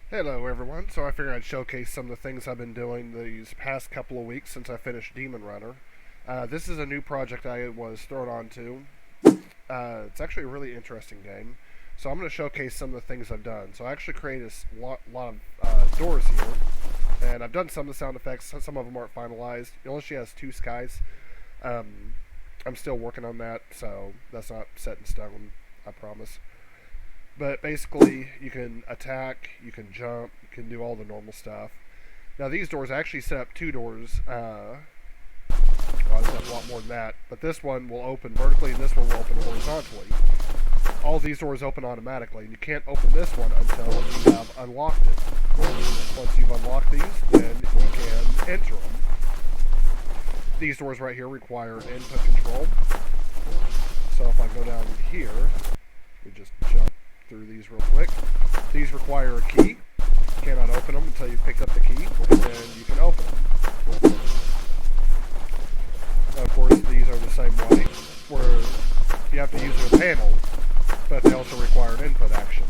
Hello everyone, so I figured I'd showcase some of the things I've been doing these past couple of weeks since I finished Demon Runner. This is a new project I was thrown onto. It's actually a really interesting game, so I'm going to showcase some of the things I've done. So I actually created a lot of doors here, and I've done some of the sound effects, some of them aren't finalized. It only has two skies. I'm still working on that, so that's not set in stone, I promise. But basically, you can attack, you can jump, you can do all the normal stuff. Now, these doors, I actually set up two doors. Well, I set up a lot more than that. But this one will open vertically, and this one will open horizontally. All these doors open automatically, and you can't open this one until you have unlocked it. Once you've unlocked these, then you can enter them. These doors right here require input control. So if I go down here, we just jump through these real quick. These require a key. You cannot open them until you pick up the key, and then you can open them. Now, of course, these are the same way, where you have to use a panel, but they also require an input action.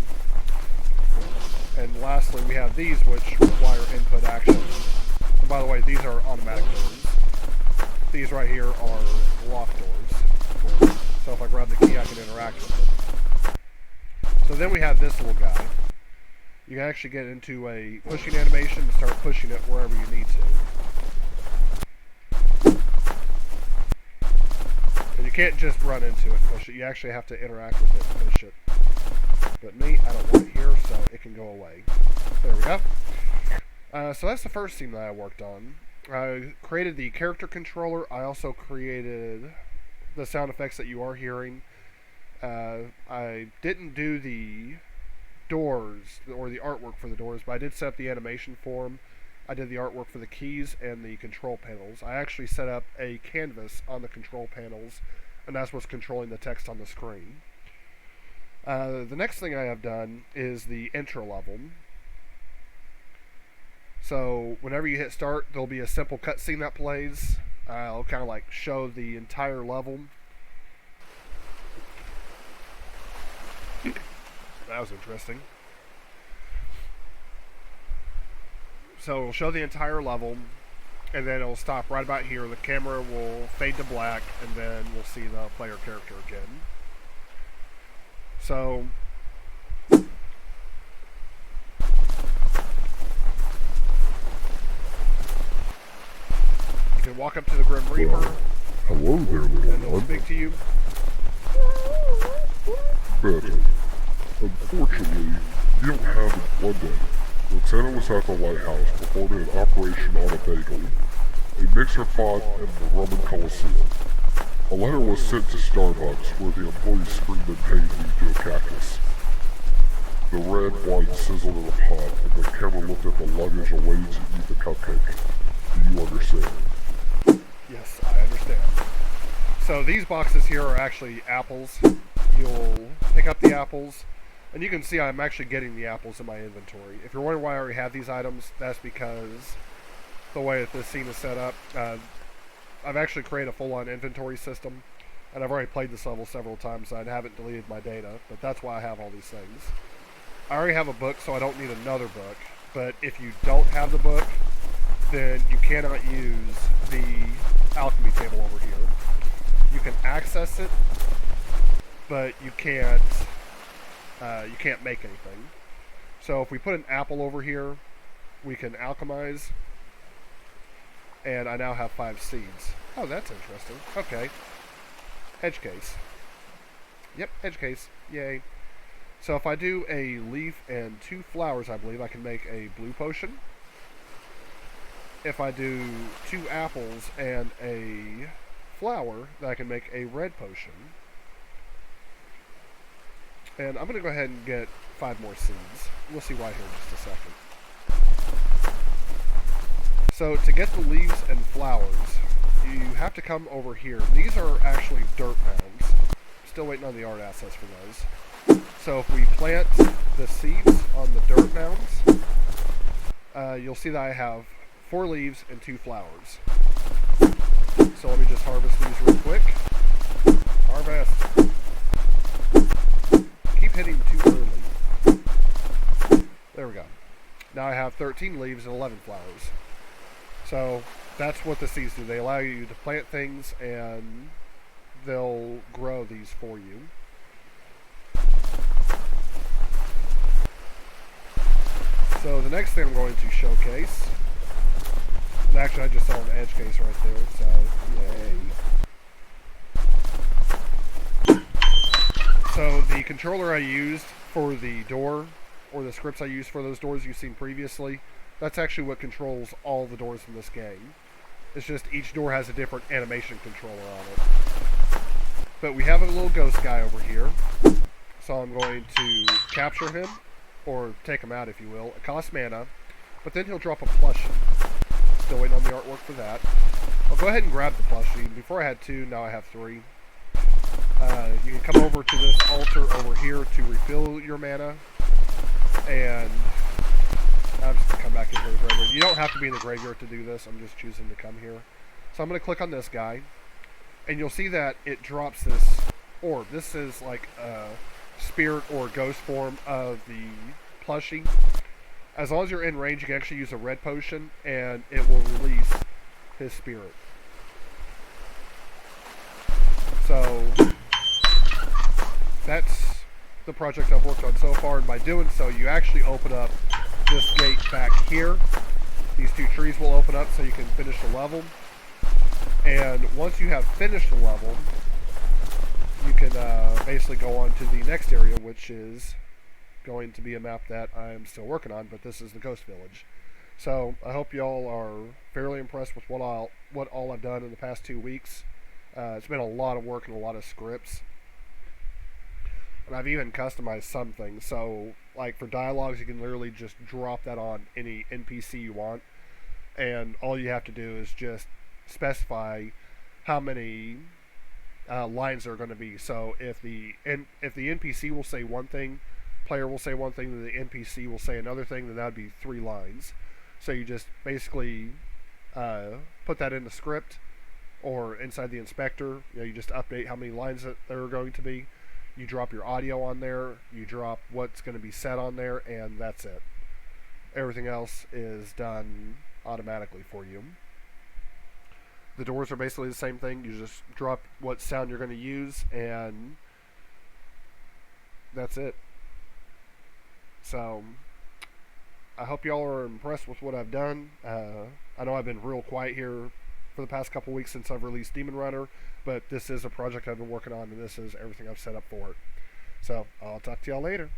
And lastly, we have these, which require input action. And by the way, these are automatic doors. These right here are lock doors. So if I grab the key, I can interact with it. So then we have this little guy. You can actually get into a pushing animation and start pushing it wherever you need to. And you can't just run into it and push it. You actually have to interact with it and push it. But me, I don't want it here, so it can go away. There we go. So that's the first theme that I worked on. I created the character controller. I also created the sound effects that you are hearing. I didn't do the doors or the artwork for the doors, but I did set up the animation for them. I did the artwork for the keys and the control panels. I actually set up a canvas on the control panels, and that's what's controlling the text on the screen. The next thing I have done is the intro level. So whenever you hit start, there'll be a simple cutscene that plays. It'll kind of like show the entire level. That was interesting. So it'll show the entire level, and then it'll stop right about here. The camera will fade to black, and then we'll see the player character again. So you can walk up to the Grim Reaper. Hello there, little And they'll one. speak to you. Better. Unfortunately, you don't have it one day. Lieutenant was at the lighthouse performing an operation on a bagel, a mixer pot, and the Roman Colosseum. A letter was sent to Starbucks where the employees screamed in pain due to a cactus. The red wine sizzled in a pot, and the camera looked at the luggage and waited to eat the cupcake. Do you understand? Yes, I understand. So these boxes here are actually apples. You'll pick up the apples, and you can see I'm actually getting the apples in my inventory. If you're wondering why I already have these items, that's because the way that this scene is set up. I've actually created a full-on inventory system, and I've already played this level several times, so I haven't deleted my data, but that's why I have all these things. I already have a book, so I don't need another book, but if you don't have the book, then you cannot use the alchemy table over here. You can access it, but you can't make anything. So if we put an apple over here, we can alchemize, and I now have 5 seeds. Oh, that's interesting. Okay. Edge case. Yep, edge case. Yay. So if I do a leaf and 2 flowers, I believe I can make a blue potion. If I do 2 apples and a flower, then I can make a red potion. And I'm going to go ahead and get 5 more seeds. We'll see why here in just a second. So to get the leaves and flowers, you have to come over here. These are actually dirt mounds. Still waiting on the art assets for those. So if we plant the seeds on the dirt mounds, you'll see that I have 4 leaves and 2 flowers. So let me just harvest these real quick. Harvest. Keep hitting too early. There we go. Now I have 13 leaves and 11 flowers. So that's what the seeds do. They allow you to plant things and they'll grow these for you. So the next thing I'm going to showcase, and actually I just saw an edge case right there, so yay. So the controller I used for the door, or the scripts I used for those doors you've seen previously, that's actually what controls all the doors in this game. It's just each door has a different animation controller on it. But we have a little ghost guy over here, so I'm going to capture him, or take him out if you will. It costs mana, but then he'll drop a plushie. Still waiting on the artwork for that. I'll go ahead and grab the plushie. Before I had 2, now I have 3. You can come over to this altar over here to refill your mana, and I'm just going to come back into the graveyard. You don't have to be in the graveyard to do this. I'm just choosing to come here. So I'm going to click on this guy, and you'll see that it drops this orb. This is like a spirit or ghost form of the plushie. As long as you're in range, you can actually use a red potion, and it will release his spirit. So that's the project I've worked on so far, and by doing so, you actually open up this gate back here. These 2 trees will open up so you can finish the level. And once you have finished the level, you can basically go on to the next area, which is going to be a map that I'm still working on, but this is the Ghost Village. So I hope y'all are fairly impressed with what all I've done in the past 2 weeks. It's been a lot of work and a lot of scripts. And I've even customized some things. So, like for dialogues, you can literally just drop that on any NPC you want. And all you have to do is just specify how many lines there are going to be. So if the NPC will say one thing, player will say one thing, then the NPC will say another thing, then that would be 3 lines. So you just basically put that in the script or inside the inspector. You just update how many lines that there are going to be. You drop your audio on there, you drop what's going to be said on there, and that's it. Everything else is done automatically for you. The doors are basically the same thing. You just drop what sound you're going to use, and that's it. So I hope y'all are impressed with what I've done. I know I've been real quiet here for the past couple weeks since I've released Demon Runner, but this is a project I've been working on, and this is everything I've set up for it. So I'll talk to y'all later.